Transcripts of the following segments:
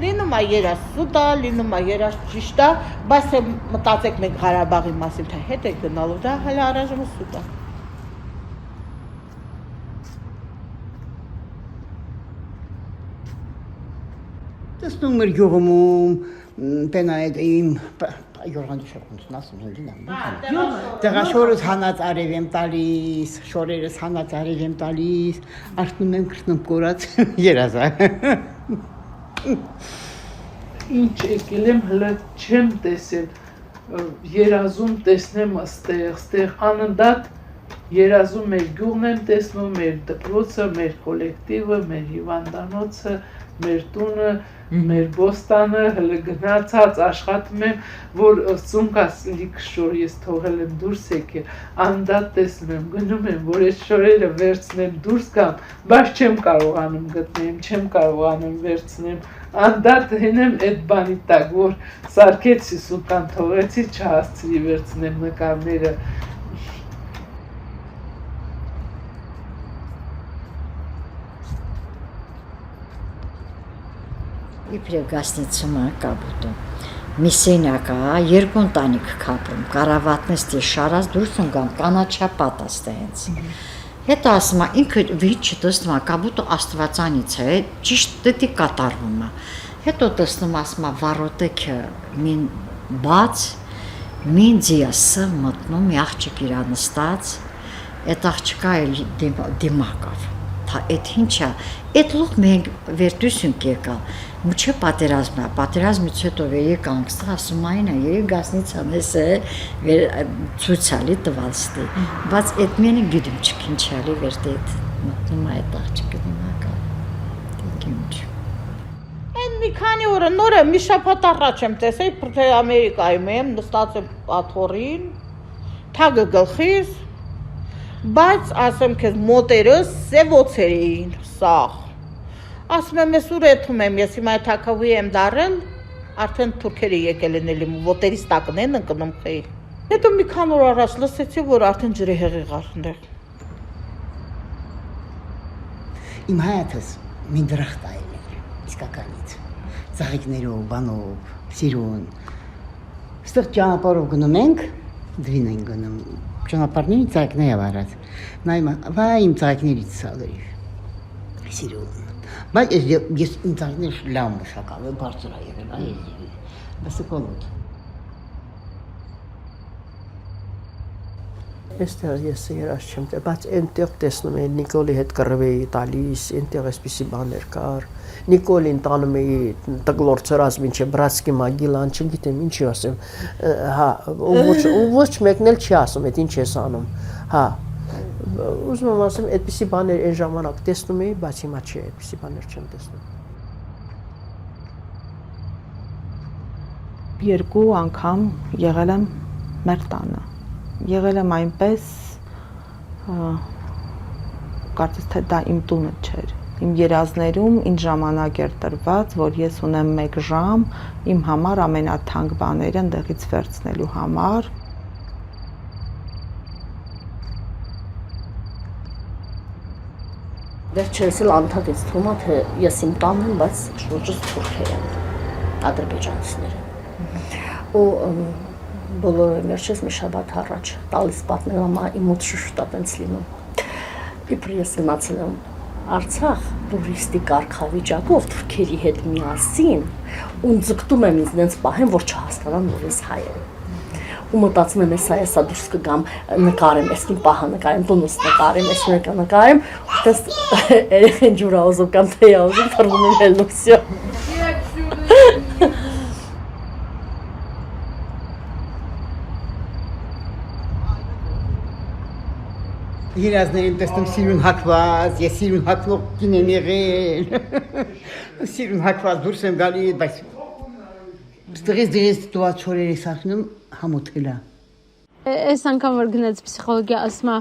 Լինում է երաս սուտ է, լինում է երաս ճիշտ է, բայց մտածեք մենք Ղարաբաղի մասին, թե հետ եք գնալու, դա հələ առայժմ սուտ է։ Տեսնում էր գյուղում տենայդ իմ Յորղանի շողունցն ասում են լինում։ Տեղաշորս հանած արև եմ տալիս, շորերս հանած արև եմ տալիս, արտնում եմ կրտնում կորած երազա։ Ինչ եկել եմ հլը չեմ տեսել, երազում տեսնեմ ստեղ անընդատ երազում մեր գյուղն եմ տեսնում, մեր դպրոցը, մեր կոլեկտիվը, մեր հիվանդանոցը, մեր տունը, մեր բոստանը, հլը գնացած աշխատում եմ, որ սումքաս լիք շոր ես թողել եմ դուրս եկել, անդատ տեսնում եմ, գնում եմ, որ այս շորերը վերցնեմ դուրս գամ, բայց չեմ կարողանում գտնեմ, չեմ կարողանում վերցնեմ, անդատ հենեմ այդ բանի տակ, որ սարքեցի սուկան թողեցի, չհասցրի վերցնեմ նկարները։ Իբրև գասնիցում է կաբուտում, մի սենյակ է, երկու ընտանիք կապում, կարավատնեստի շարած դուրս ընկան, կանաչապատ աստե հենց։ Հետո ասում է, ինքը վիճ տեսնում է, կաբուտը աստվածանից է, ճիշտ դետի կատարվում է։ Հետո տեսնում ասում է, վարոտեքը մին բաց, մին ձիասը մտնում, մի աղջիկ իրա նստած, այդ աղջիկա էլ դիմակավ, թա այդ ինչա, այդ լուղ մենք վերտույսünk եկալ, Muce պատերազմից հետո եկանք, ասում այն է, երեք գասնիցան ես է ցույցալի տվալստի, բայց այդ մենը գիտում չքինչալի վերդ այդ մտնում է այդ աղջիկը դիմակա, դինք Են մի քանի օրը նորը մի շաբաթ առաջ եմ տեսել, թե Ամերիկայում եմ, նստած եմ աթոռին, թագը գլխիս, բայց ասեմ քեզ մոտերս սևոցեր էին, սաղ Ասում եմ, ես ուր եթում եմ, ես հիմա թակավի եմ դարել, արդեն թուրքերը եկել են էլի, ոտերիս տակն են ընկնում խեի։ Հետո մի քան օր առաջ լսեցի, որ արդեն ջրի հեղեղ արդեղ։ Իմ հայացս մի դրախտ այլ էր, իսկականից, ծաղիկներով, բանով, սիրուն։ Ստեղ ճանապարհով գնում ենք, դվին ենք գնում, ճանապարհների ծաղիկներ ավարած։ Նայում, վայ իմ ծաղիկներից սալերիվ, սիրուն։ Բայց ես ինտերնետ լավ մշակալ եմ բարձր եղել, այ բասկոլոտ։ Այստեղ ես երազ չեմ տեղ, բայց այնտեղ տեսնում էի Նիկոլի հետ կռվեի տալիս, այնտեղ այսպիսի բաներ կար։ Նիկոլին տանում էի տգլոր ծրած մինչև բրացկի մագիլան, չգիտեմ ինչի ասեմ, հա, ոչ մեկն էլ չի ասում, այդ ինչ ես անում, հա։ Ուզում եմ ասեմ, այդպիսի բաներ այն ժամանակ տեսնում էի, բայց հիմա չի, այդպիսի բաներ չեմ տեսնում։ Երկու անգամ եղել եմ մեր տանը։ Եղել եմ այնպես, կարծես թե դա իմ տունը չէր։ Իմ երազներում ինձ ժամանակ էր տրված, որ ես ունեմ 1 ժամ իմ համար ամենաթանկ բաները ընդեղից վերցնելու համար։ Վերջերս էլ անդադ ես թվում է, թե ես իմ տանն եմ, բայց շուրջս թուրքեր են, ադրբեջանցիներ են։ Ու բոլորը վերջերս մի շաբաթ առաջ տալիս պատմել ամա իմ մոտ շուշտա տենց լինում։ Իբր ես գնացել եմ Արցախ տուրիստի կարգավիճակով թուրքերի հետ միասին ու ձգտում եմ ինձ նենց պահեմ, որ չհասկանան, որ ես հայ եմ։ Ու մտածում եմ, ես այսա դուրս կգամ նկարեմ, այսքին պահը նկարեմ, տունս նկարեմ, այս մեկը նկարեմ, ուտես երեխեն ջուրա ուզում կամ թեյա ուզում, թռվում եմ էլ նուսյո։ Երազներին տեսնում սիրուն հակված, ես սիրուն հակվող կին եմ եղել, սիրուն հակված դուրս եմ գալի, բայց ստեղից դեղից տուած չորերի սարքնում համոթել է։ Այս անգամ որ գնաց պսիխոլոգիա ասում է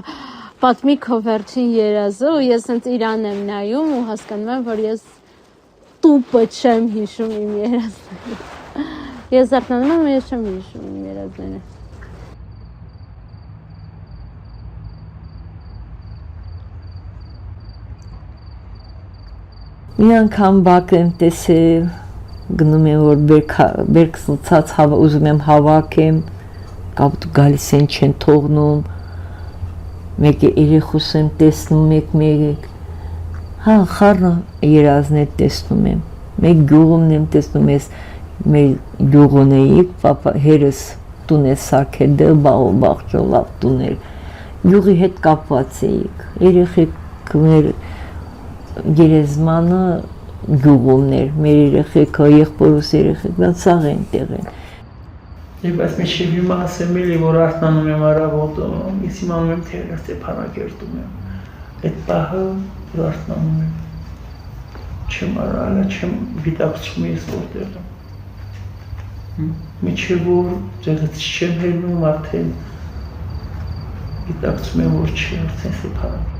պատմի քո վերջին երազը ու ես հենց իրան եմ նայում ու հասկանում եմ որ ես տուպը չեմ հիշում իմ երազները։ Ես զարթնում եմ ես չեմ հիշում իմ երազները։ Մի անգամ Բաք եմ տեսել գնում եմ որ բերք սլցած ուզում եմ հավաքեմ, կապ գալիս են չեն թողնում, մեկը երեխուս եմ տեսնում մեկ, հա խառը երազներ տեսնում եմ, մեկ գյուղումն եմ տեսնում ես մեր գյուղուն էի, պապա հերս տուն է սարքել, դե բաղջո լավ տուներ, գյուղի հետ կապված էիք, երեխեք մեր գերեզմանը գյուղումներ, մեր երեխեքը, եղբորուս երեխեքը, սաղ են տեղ են։ Եվ այս մեջև հիմա ասեմ էլի, որ արթնանում եմ առավոտում, ես իմանում եմ, թե հենց Ստեփանակերտում եմ, այդ պահը, որ արթնանում եմ, չեմ արալա, չեմ գիտակցում ես որտեղ եմ, մեջև որ ձեղից չեմ հերնում, արդեն գիտակցում եմ, որ չի արդեն Ստեփանակերտ։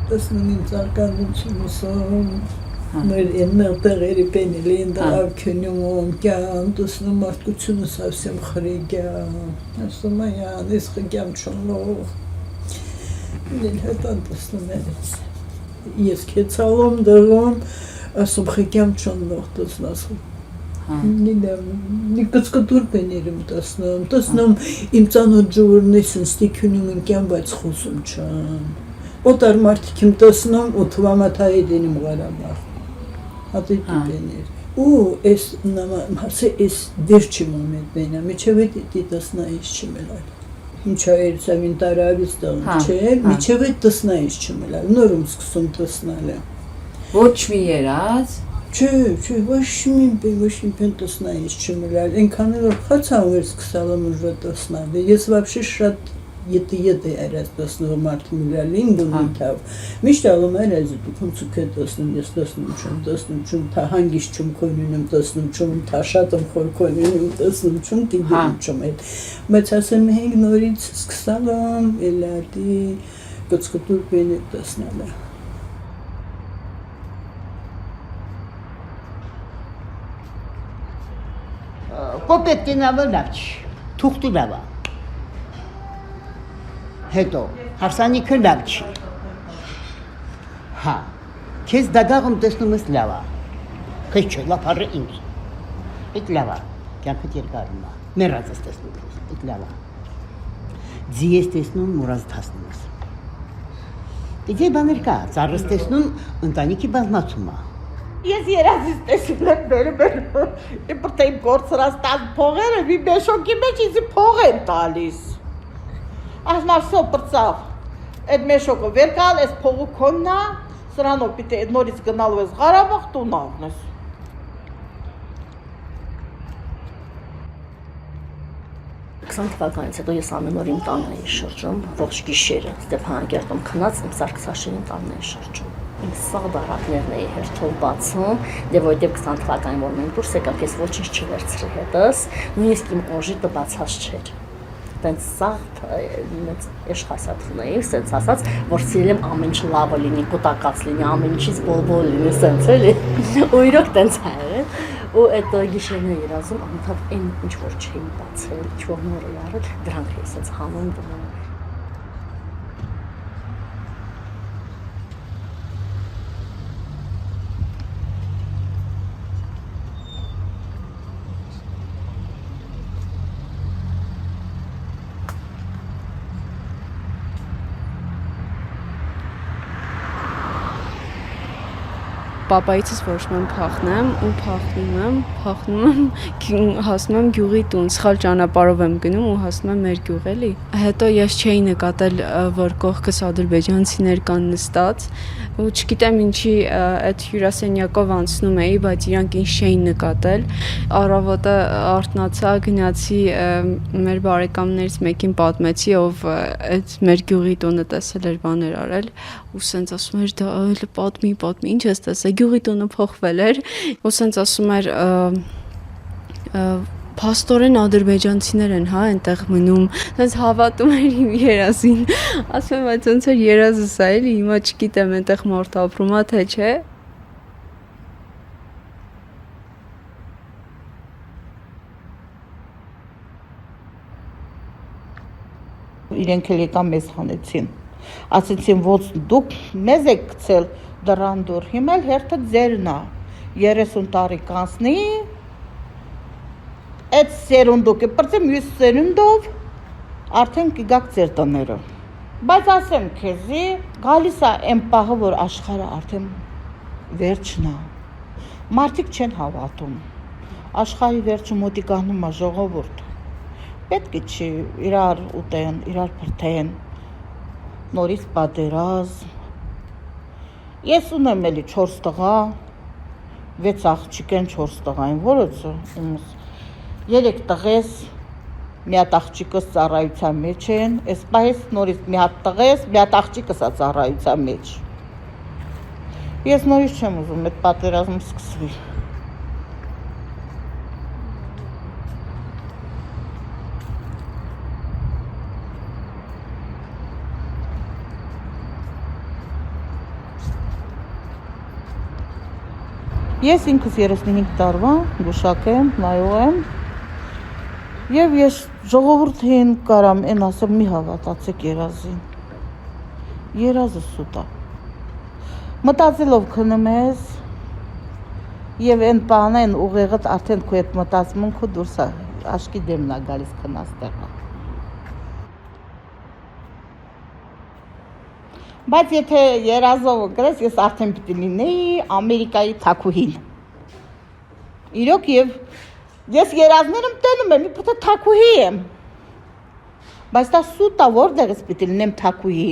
Տեսնում իմ ծառկանությունում, մեր այնտեղ տեղերի պենելի են դարավ քյունյում կյան, տեսնում մարդկությունը совсем խրիգյան, ասում են, ես խգյամ չոնլող, իլ հետան տեսնում ես, ես կեցալում դրում, ասում խգյամ չոնլող տեսնասում, մի կծկտուր պեներում տեսնում, իմ ծանոտ ժուրնիսն ստիքյունում են կյան, բայց խոսում չան, Օտար մարդիկ իմ տեսնում ու թվամաթայել են իմ Ղարաբաղ, հատի տիպեներ, ու ես հարցը ես վերջի մոմենտն եմ, միչև էդ տեսնայից չմելալ, ինչա երցավին տարավից տղն չէ, միչև էդ տեսնայից չմելալ, նորում սկսում տեսնալ եմ։ Ոչ մի երազ։ Չէ, ոչ մի պեն տեսնայից չմելալ, ենքան որ խացան որ սկսալ եմ ուժը տեսնալ, ես վաբշի շատ Ետ երազ տեսնում մարդը միլալին բունիքավ, միշտ ալում երազ դուքում ծուք է տեսնում, ես տեսնում չում, թա հանգիշ չում կոնյուն եմ տեսնում չում, թա շատ եմ խոր կոնյուն եմ տեսնում չում, տիգում չում էլ, բայց ասեմ հենք նորից սկսալ եմ, էլարդի կծկտուր պեն է տեսնալ է։ Կոպետին ավը լավ չի, թուղթի լավ է։ Հետո, հարսանիքը լավ չի, հա, կեզ դադաղում տեսնում ես լավ է, կեզ չէ, լապարը ինձ, էդ լավ է, կյանքդ երկարում է, մերած ես տեսնում ես, էդ լավ է, ձի ես տեսնում, մուրազ թասնում ես, դե բաներ կա, ծառս տեսնում, ընտանիքի բազմացում է, Ես երազից տեսել եմ բերում, իպրտ իմ գործրած տան փողերը, մի մեշոկի մեջ իզի փող են տալիս, Ասմար սո պրծավ, այդ մեշոկը վեր կալ, այս փողու քոննա, սրանով պիտի այդ նորից գնալու ես Ղարաբաղ տուն առնես։ Թվականից հետո ես ամեն օր իմ տանն էի շրջում, ողջ գիշերը Ստեփանակերտում քնած իմ Սարգսաշենի տանն էի շրջում։ Իմ սաղ դարակներն էի հերթով բացում, դե որտեղ 20 թվականին որ մենք դուրս եկանք, ես ոչինչ չվերցրի հետս, նույնիսկ իմ օժիտը բացած չէր։ Տենց սաղ մեծ էշխասատուն էի, սենց ասած, որ սիրել եմ ամեն ինչ լավը լինի, կուտակած լինի, ամեն ինչից բոլ լինի, սենց էլի, ու իրոք տենց էր, ու այդ գիշերն էի երազում, անընդհատ այն ինչ որ չէի բացել, ինչ որ նոր էի արել, դրանք էի սենց հանում դնում։ Պապայիցս որոշում եմ փախնեմ ու փախնում եմ, հասնում եմ գյուղի տուն, սխալ ճանապարհով եմ գնում ու հասնում եմ մեր գյուղ էլի։ Հետո ես չէի նկատել, որ կողքս ադրբեջանցիներ կան նստած ու չգիտեմ ինչի այդ հյուրասենյակով անցնում էի, բայց իրանք ինչ չէին նկատել։ Առավոտը արթնացա, գնացի մեր բարեկամներից մեկին պատմեցի, ով այդ մեր գյուղի տունը տեսել էր բաներ արել ու սենց ասում էր դա պատմի, ինչ ես տեսել, գյուղի տունը փոխվել էր ու սենց ասում էր փաստորեն ադրբեջանցիներ են, հա, այնտեղ մնում, սենց հավատում էր իմ երազին, ասում եմ, բայց ոնց էր երազս է էլի, հիմա չգիտեմ այնտեղ մարդ ապրում է, թե չէ։ Իրենք էլ եկան մեզ հանեցին, Ասեցին ոնց դուք մեզ եք գցել դրան դուր, հիմա էլ հերթը ձերն է, 30 տարի կանցնի, այդ սերունդը կպրծեմ մյուս սերունդով, արդեն կգաք ձեր տները։ Բայց ասեմ քեզի, գալիս է այն պահը, որ աշխարհը արդեն վերջն է, մարդիկ չեն հավատում, աշխարհի վերջը մոտիկանում է ժողովուրդ, պետք է չի իրար ուտեն, իրար փրթեն, նորից պատերազմ, ես ունեմ էլի 4 տղա, 6 աղջիկ են 4 տղային, որոցը, 3 տղես, մի հատ աղջիկս ծառայության մեջ են, այս պահես նորից մի հատ տղես, մի հատ աղջիկս է ծառայության մեջ, ես նորից չեմ ուզում այդ պատերազմը սկսվի, Ես ինքս 35 տարվա գուշակ եմ, նայող եմ և ես ժողովուրդին կարամ են ասեմ մի հավատացեք երազին, երազը սուտ է, մտածելով քնում ես և են պահան են ուղեղդ արդեն քո հետ մտածմունքը դուրս է, աշկի դեմն է գալիս քնած տեղը Բայց եթե երազով գրես, ես արդեն պիտի լինեի Ամերիկայի թաքուհին։ Իրոք և ես երազներ եմ տենում եմ, իբրև թաքուհի եմ։ Բայց դա սուտ է, որտեղից պիտի լինեմ թաքուհի։